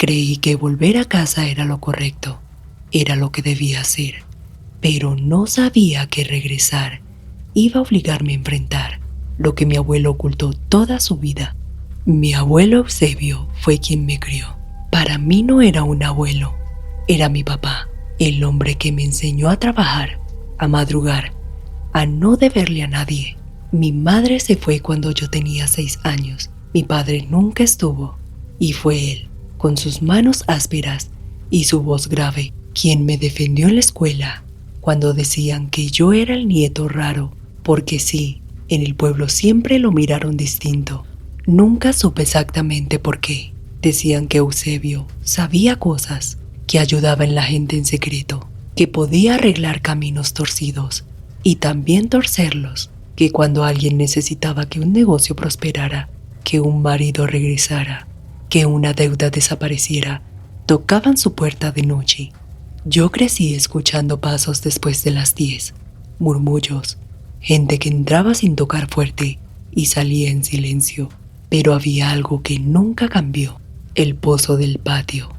Creí que volver a casa era lo correcto, era lo que debía hacer, pero no sabía que regresar iba a obligarme a enfrentar lo que mi abuelo ocultó toda su vida. Mi abuelo Eusebio fue quien me crió. Para mí no era un abuelo, era mi papá, el hombre que me enseñó a trabajar, a madrugar, a no deberle a nadie. Mi madre se fue cuando yo tenía 6 años. Mi padre nunca estuvo, y fue él, con sus manos ásperas y su voz grave, quien me defendió en la escuela cuando decían que yo era el nieto raro, porque sí, en el pueblo siempre lo miraron distinto. Nunca supe exactamente por qué. Decían que Eusebio sabía cosas, que ayudaba en la gente en secreto, que podía arreglar caminos torcidos y también torcerlos, que cuando alguien necesitaba que un negocio prosperara, que un marido regresara, que una deuda desapareciera, tocaban su puerta de noche. Yo crecí escuchando pasos después de las 10, murmullos, gente que entraba sin tocar fuerte y salía en silencio. Pero había algo que nunca cambió: el pozo del patio.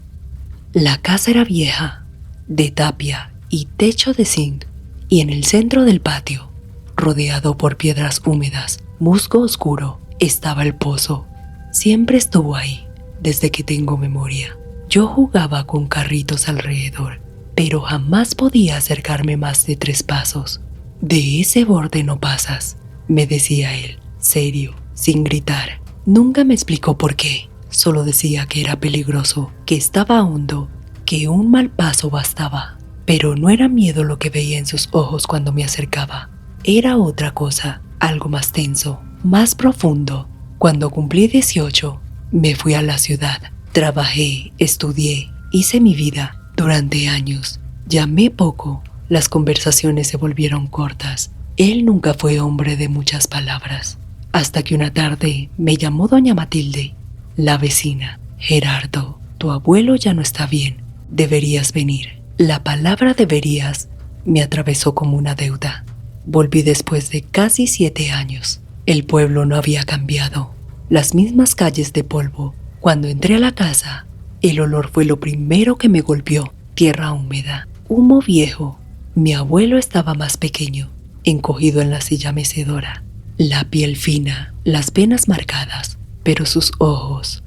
La casa era vieja, de tapia y techo de zinc, y en el centro del patio, rodeado por piedras húmedas, musgo oscuro, estaba el pozo. Siempre estuvo ahí, desde que tengo memoria. Yo jugaba con carritos alrededor, pero jamás podía acercarme más de 3 pasos. De ese borde no pasas, me decía él, serio, sin gritar. Nunca me explicó por qué, solo decía que era peligroso, que estaba hondo, que un mal paso bastaba. Pero no era miedo lo que veía en sus ojos cuando me acercaba. Era otra cosa, algo más tenso, más profundo. Cuando cumplí 18, me fui a la ciudad. Trabajé, estudié, hice mi vida durante años. Llamé poco, las conversaciones se volvieron cortas. Él nunca fue hombre de muchas palabras. Hasta que una tarde me llamó doña Matilde, la vecina. Gerardo, tu abuelo ya no está bien, deberías venir. La palabra deberías me atravesó como una deuda. Volví después de casi 7 años. El pueblo no había cambiado, las mismas calles de polvo. Cuando entré a la casa, el olor fue lo primero que me golpeó: tierra húmeda, humo viejo. Mi abuelo estaba más pequeño, encogido en la silla mecedora, la piel fina, las venas marcadas, pero sus ojos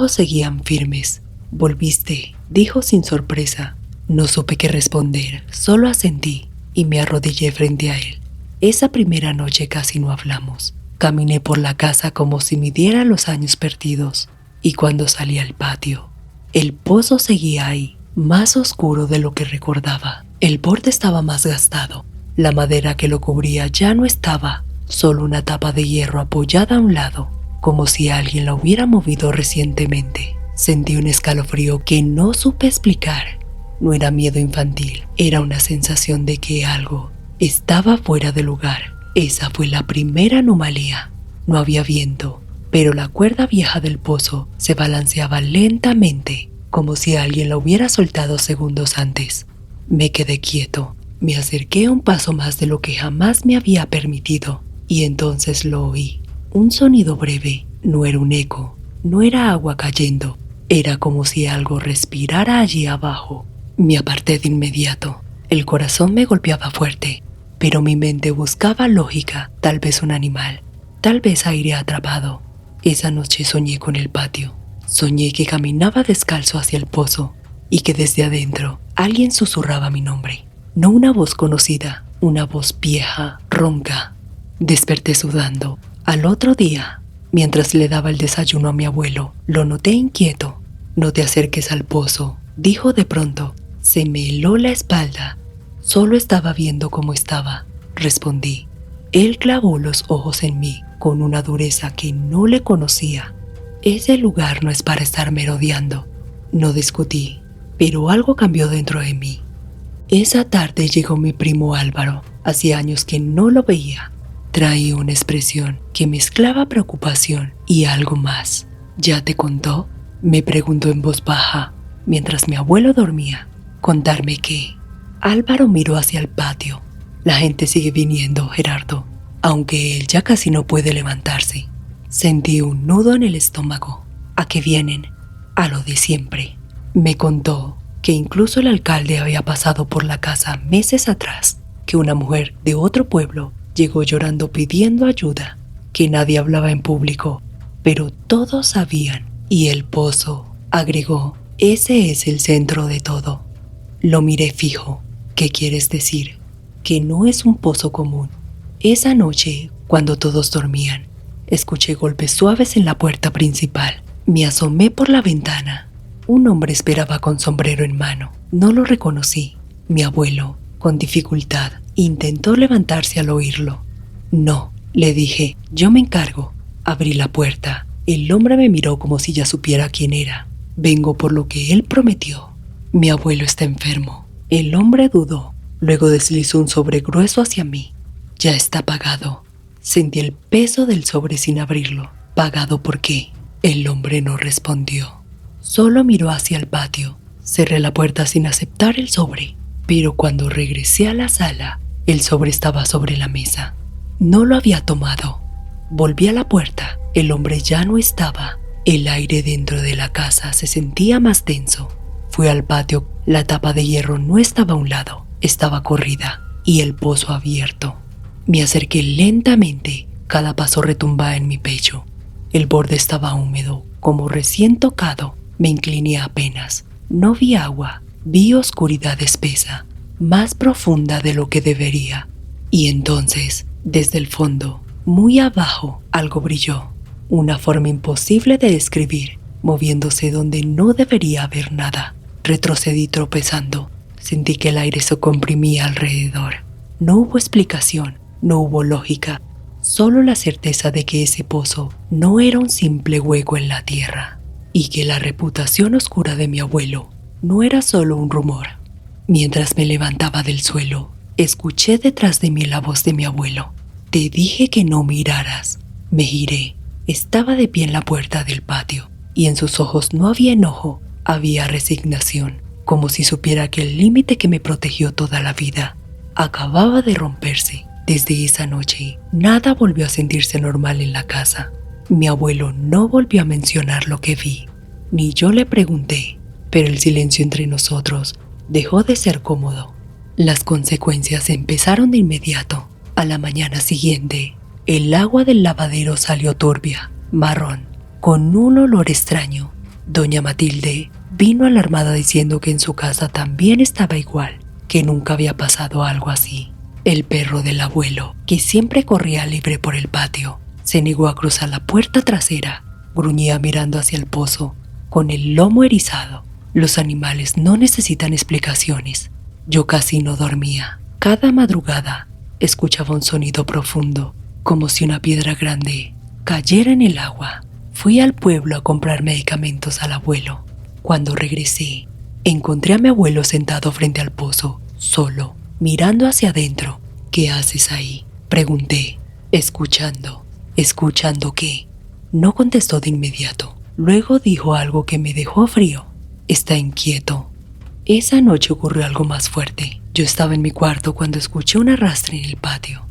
seguían firmes. «Volviste», dijo sin sorpresa. No supe qué responder, solo asentí y me arrodillé frente a él. Esa primera noche casi no hablamos. Caminé por la casa como si midiera los años perdidos, y cuando salí al patio, el pozo seguía ahí, más oscuro de lo que recordaba. El borde estaba más gastado, la madera que lo cubría ya no estaba, solo una tapa de hierro apoyada a un lado, como si alguien la hubiera movido recientemente. Sentí un escalofrío que no supe explicar. No era miedo infantil, era una sensación de que algo estaba fuera de lugar. Esa fue la primera anomalía. No había viento, pero la cuerda vieja del pozo se balanceaba lentamente, como si alguien la hubiera soltado segundos antes. Me quedé quieto, me acerqué un paso más de lo que jamás me había permitido, y entonces lo oí. Un sonido breve, no era un eco, no era agua cayendo, era como si algo respirara allí abajo. Me aparté de inmediato. El corazón me golpeaba fuerte, pero mi mente buscaba lógica, tal vez un animal, tal vez aire atrapado. Esa noche soñé con el patio. Soñé que caminaba descalzo hacia el pozo y que desde adentro alguien susurraba mi nombre. No una voz conocida, una voz vieja, ronca. Desperté sudando. Al otro día, mientras le daba el desayuno a mi abuelo, lo noté inquieto. «No te acerques al pozo», dijo de pronto. Se me heló la espalda. «Solo estaba viendo cómo estaba», respondí. Él clavó los ojos en mí con una dureza que no le conocía. «Ese lugar no es para estar merodeando». No discutí, pero algo cambió dentro de mí. Esa tarde llegó mi primo Álvaro. Hacía años que no lo veía. Traía una expresión que mezclaba preocupación y algo más. «¿Ya te contó?», me preguntó en voz baja, mientras mi abuelo dormía. «¿Contarme qué?». Álvaro miró hacia el patio. «La gente sigue viniendo, Gerardo, aunque él ya casi no puede levantarse». Sentí un nudo en el estómago. «¿A qué vienen?». a lo de siempre. Me contó que incluso el alcalde había pasado por la casa meses atrás, que una mujer de otro pueblo llegó llorando pidiendo ayuda, que nadie hablaba en público, pero todos sabían. Y el pozo, agregó, ese es el centro de todo. Lo miré fijo. ¿Qué quieres decir? Que no es un pozo común. Esa noche, cuando todos dormían, escuché golpes suaves en la puerta principal. Me asomé por la ventana. Un hombre esperaba con sombrero en mano. No lo reconocí. Mi abuelo, con dificultad, intentó levantarse al oírlo. No, le dije, yo me encargo. Abrí la puerta. El hombre me miró como si ya supiera quién era. Vengo por lo que él prometió. Mi abuelo está enfermo. El hombre dudó. Luego deslizó un sobre grueso hacia mí. Ya está pagado. Sentí el peso del sobre sin abrirlo. ¿Pagado por qué? El hombre no respondió. Solo miró hacia el patio. Cerré la puerta sin aceptar el sobre. Pero cuando regresé a la sala, el sobre estaba sobre la mesa. No lo había tomado. Volví a la puerta. El hombre ya no estaba. El aire dentro de la casa se sentía más denso. Fui al patio. La tapa de hierro no estaba a un lado. Estaba corrida y el pozo abierto. Me acerqué lentamente. Cada paso retumbaba en mi pecho. El borde estaba húmedo, como recién tocado. Me incliné apenas. No vi agua. Vi oscuridad espesa, más profunda de lo que debería. Y entonces, desde el fondo, muy abajo, algo brilló. Una forma imposible de describir, moviéndose donde no debería haber nada. Retrocedí tropezando. Sentí que el aire se comprimía alrededor. No hubo explicación, no hubo lógica, solo la certeza de que ese pozo no era un simple hueco en la tierra y que la reputación oscura de mi abuelo no era solo un rumor. Mientras me levantaba del suelo, escuché detrás de mí la voz de mi abuelo. Te dije que no miraras. Me giré. Estaba de pie en la puerta del patio y en sus ojos no había enojo, había resignación, como si supiera que el límite que me protegió toda la vida acababa de romperse. Desde esa noche, nada volvió a sentirse normal en la casa. Mi abuelo no volvió a mencionar lo que vi, ni yo le pregunté, pero el silencio entre nosotros dejó de ser cómodo. Las consecuencias empezaron de inmediato. A la mañana siguiente, el agua del lavadero salió turbia, marrón, con un olor extraño. Doña Matilde vino alarmada diciendo que en su casa también estaba igual, que nunca había pasado algo así. El perro del abuelo, que siempre corría libre por el patio, se negó a cruzar la puerta trasera. Gruñía mirando hacia el pozo, con el lomo erizado. Los animales no necesitan explicaciones. Yo casi no dormía. Cada madrugada escuchaba un sonido profundo, como si una piedra grande cayera en el agua. Fui al pueblo a comprar medicamentos al abuelo. Cuando regresé, encontré a mi abuelo sentado frente al pozo, solo, mirando hacia adentro. ¿Qué haces ahí?, pregunté. Escuchando. ¿Escuchando qué? No contestó de inmediato. Luego dijo algo que me dejó frío. Está inquieto. Esa noche ocurrió algo más fuerte. Yo estaba en mi cuarto cuando escuché un arrastre en el patio.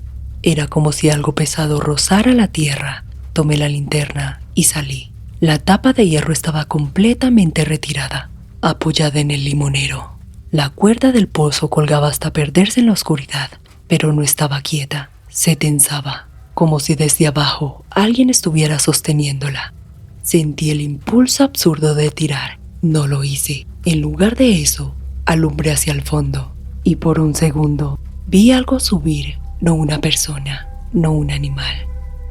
Era como si algo pesado rozara la tierra. Tomé la linterna y salí. La tapa de hierro estaba completamente retirada, apoyada en el limonero. La cuerda del pozo colgaba hasta perderse en la oscuridad, pero no estaba quieta. Se tensaba, como si desde abajo alguien estuviera sosteniéndola. Sentí el impulso absurdo de tirar. No lo hice. En lugar de eso, alumbré hacia el fondo y por un segundo vi algo subir. No una persona, no un animal.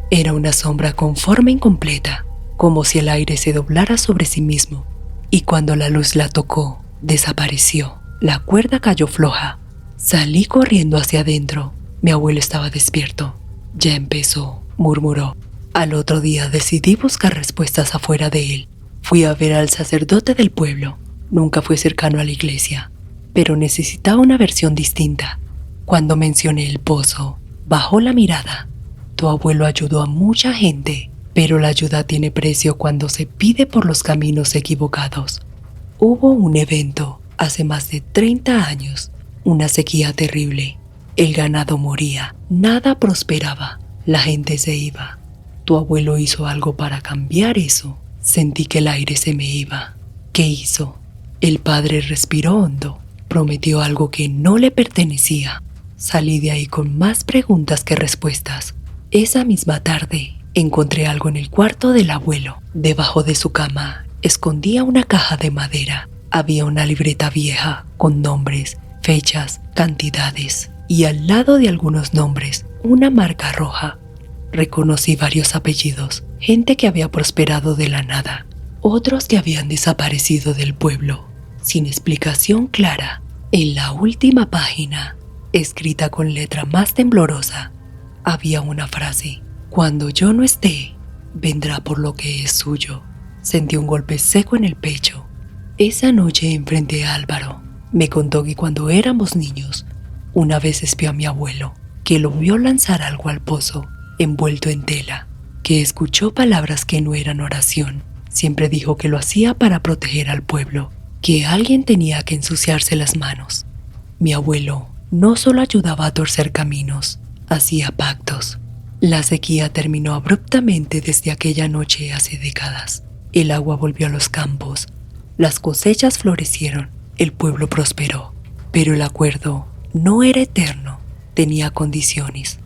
Era una sombra con forma incompleta, como si el aire se doblara sobre sí mismo. Y cuando la luz la tocó, desapareció. La cuerda cayó floja. Salí corriendo hacia adentro. Mi abuelo estaba despierto. Ya empezó, murmuró. Al otro día decidí buscar respuestas afuera de él. Fui a ver al sacerdote del pueblo. Nunca fue cercano a la iglesia, pero necesitaba una versión distinta. Cuando mencioné el pozo, bajó la mirada. Tu abuelo ayudó a mucha gente, pero la ayuda tiene precio cuando se pide por los caminos equivocados. Hubo un evento hace más de 30 años, una sequía terrible. El ganado moría, nada prosperaba, la gente se iba. Tu abuelo hizo algo para cambiar eso. Sentí que el aire se me iba. ¿Qué hizo? El padre respiró hondo. Prometió algo que no le pertenecía. Salí de ahí con más preguntas que respuestas. Esa misma tarde encontré algo en el cuarto del abuelo. Debajo de su cama escondía una caja de madera. Había una libreta vieja con nombres, fechas, cantidades y al lado de algunos nombres una marca roja. Reconocí varios apellidos, gente que había prosperado de la nada, otros que habían desaparecido del pueblo, sin explicación clara. En la última página, escrita con letra más temblorosa, había una frase: cuando yo no esté, vendrá por lo que es suyo. Sentí un golpe seco en el pecho. Esa noche enfrenté a Álvaro. Me contó que cuando éramos niños, una vez espió a mi abuelo, que lo vio lanzar algo al pozo, envuelto en tela, que escuchó palabras que no eran oración. Siempre dijo que lo hacía para proteger al pueblo, que alguien tenía que ensuciarse las manos. Mi abuelo no solo ayudaba a torcer caminos, hacía pactos. La sequía terminó abruptamente desde aquella noche hace décadas. El agua volvió a los campos, las cosechas florecieron, el pueblo prosperó. Pero el acuerdo no era eterno, tenía condiciones.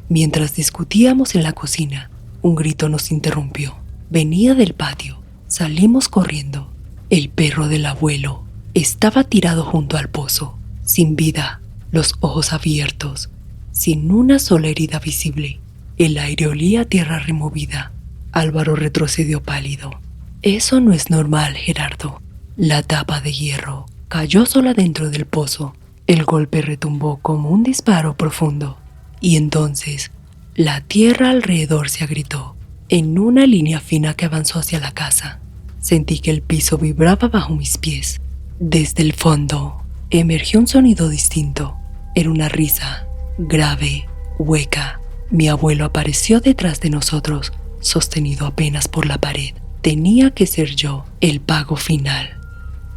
Mientras discutíamos en la cocina, un grito nos interrumpió. Venía del patio. Salimos corriendo. El perro del abuelo estaba tirado junto al pozo, sin vida, los ojos abiertos, sin una sola herida visible. El aire olía a tierra removida. Álvaro retrocedió pálido. Eso no es normal, Gerardo. La tapa de hierro cayó sola dentro del pozo. El golpe retumbó como un disparo profundo. Y entonces, la tierra alrededor se agrietó, en una línea fina que avanzó hacia la casa. Sentí que el piso vibraba bajo mis pies. Desde el fondo, emergió un sonido distinto. Era una risa, grave, hueca. Mi abuelo apareció detrás de nosotros, sostenido apenas por la pared. Tenía que ser yo el pago final.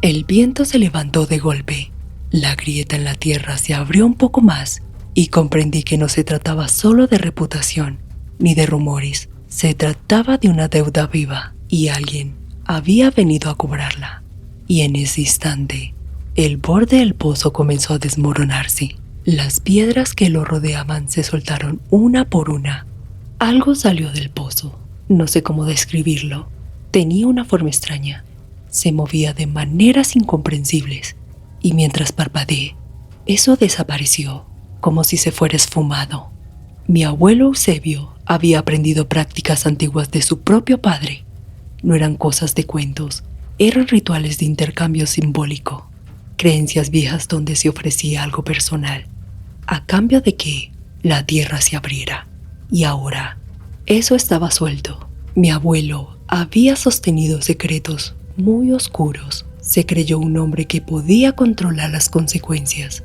El viento se levantó de golpe. La grieta en la tierra se abrió un poco más y comprendí que no se trataba solo de reputación ni de rumores. Se trataba de una deuda viva y alguien había venido a cobrarla. Y en ese instante, el borde del pozo comenzó a desmoronarse. Las piedras que lo rodeaban se soltaron una por una. Algo salió del pozo. No sé cómo describirlo. Tenía una forma extraña. Se movía de maneras incomprensibles. Y mientras parpadeé, eso desapareció, como si se fuera esfumado. Mi abuelo Eusebio había aprendido prácticas antiguas de su propio padre. No eran cosas de cuentos, eran rituales de intercambio simbólico, creencias viejas donde se ofrecía algo personal, a cambio de que la tierra se abriera. Y ahora, eso estaba suelto. Mi abuelo había sostenido secretos muy oscuros. Se creyó un hombre que podía controlar las consecuencias.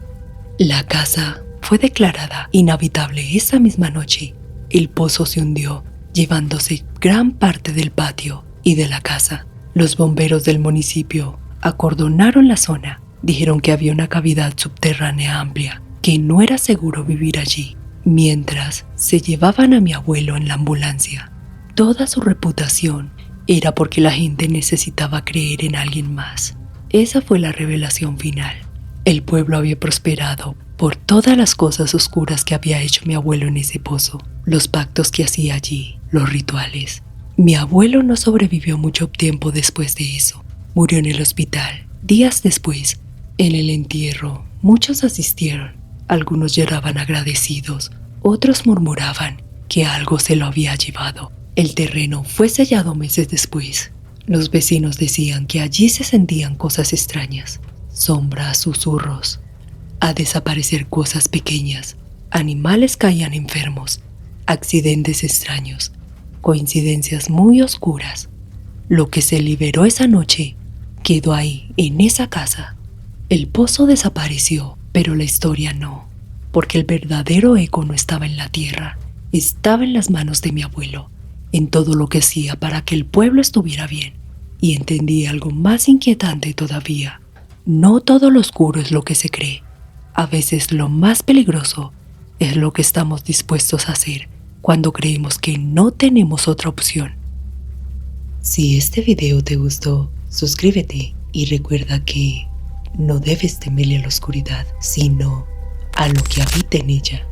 La casa fue declarada inhabitable esa misma noche. El pozo se hundió, llevándose gran parte del patio y de la casa. Los bomberos del municipio acordonaron la zona. Dijeron que había una cavidad subterránea amplia, que no era seguro vivir allí, mientras se llevaban a mi abuelo en la ambulancia. Toda su reputación era porque la gente necesitaba creer en alguien más. Esa fue la revelación final. El pueblo había prosperado por todas las cosas oscuras que había hecho mi abuelo en ese pozo, los pactos que hacía allí, los rituales. Mi abuelo no sobrevivió mucho tiempo después de eso. Murió en el hospital. Días después, en el entierro, muchos asistieron. Algunos lloraban agradecidos, otros murmuraban que algo se lo había llevado. El terreno fue sellado meses después. Los vecinos decían que allí se sentían cosas extrañas, sombras, susurros. A desaparecer cosas pequeñas, animales caían enfermos, accidentes extraños, coincidencias muy oscuras. Lo que se liberó esa noche quedó ahí, en esa casa. El pozo desapareció, pero la historia no, porque el verdadero eco no estaba en la tierra, estaba en las manos de mi abuelo, en todo lo que hacía para que el pueblo estuviera bien. Y entendí algo más inquietante todavía. No todo lo oscuro es lo que se cree. A veces lo más peligroso es lo que estamos dispuestos a hacer cuando creemos que no tenemos otra opción. Si este video te gustó, suscríbete y recuerda que no debes temerle a la oscuridad, sino a lo que habita en ella.